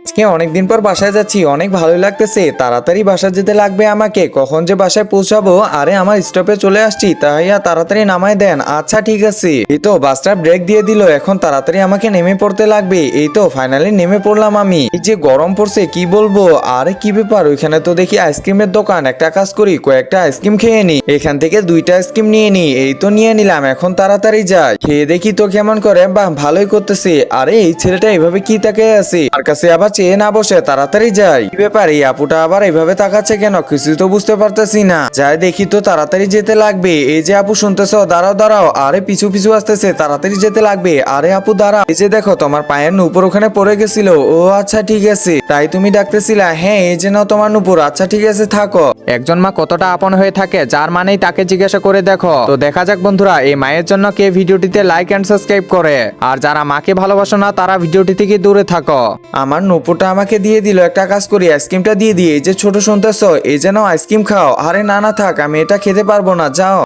আজকে অনেকদিন পর বাসায় যাচ্ছি, অনেক ভালোই লাগতেছে। তাড়াতাড়ি বাসা যেতে লাগবে আমাকে। কখন যে বাসায় পৌঁছাবো? আরে আমার স্টপে চলে আসছি, তাইয়া তাড়াতাড়ি নামায় দেন। আচ্ছা ঠিক আছে। এই তো বাসটা ব্রেক দিয়ে দিল, এখন তাড়াতাড়ি আমাকে নেমে পড়তে লাগবে। এই তো ফাইনালি নেমে পড়লাম আমি। এই যে গরম পড়ছে কি বলবো। আরে কি ব্যাপার, ওইখানে তো দেখি আইসক্রিমের দোকান। একটা কাজ করি, কয়েকটা আইসক্রিম খেয়ে নি, এখান থেকে দুইটা আইসক্রিম নিয়ে নি। এই তো নিয়ে নিলাম, এখন তাড়াতাড়ি যাই, খেয়ে দেখি তো কেমন করে। বাহ ভালোই করতেছে। আরে এই ছেলেটা এইভাবে কি তাকিয়ে আছে, আর কাছে আবার চেয়ে না বসে তাড়াতাড়ি যাই। কি ব্যাপার, এই আপুটা আবার এইভাবে তাকাচ্ছে কেন, কিছু তো বুঝতে পারতেছি না। যাই দেখি তো, তাড়াতাড়ি যেতে লাগবে। এই যে আপু শুনতেছ, দাঁড়াও দাঁড়াও। আরে পিছু পিছু আসতেছে, তাড়াতাড়ি যেতে লাগবে। আরে আপু দাঁড়াও, এই যে দেখো তোমার পায়ের নুপুর ওখানে পড়ে গেছিল। ও আচ্ছা ঠিক আছে, তাই তুমি ডাকতেছিলা? হ্যাঁ এই যে নাও তোমার নুপুর। আচ্ছা ঠিক আছে থাকো। একজন মা কতটা আপন হয়ে থাকে, যার মানেই তাকে জিজ্ঞাসা করে দেখো। তো দেখা যাক বন্ধুরা, এই মায়ের জন্য কে ভিডিওটিতে লাইক এন্ড সাবস্ক্রাইব করে। আর যারা মাকে ভালোবাসো না, তারা ভিডিওটি থেকে দূরে থাকো। আমার নুপুরটা আমাকে দিয়ে দিল। একটা কাজ করি, আইসক্রিমটা দিয়ে দিই। এই যে ছোট শুনতেছ, এই যে নাও আইসক্রিম খাও। আরে না না থাক, আমি এটা খেতে পারবো না, যাও।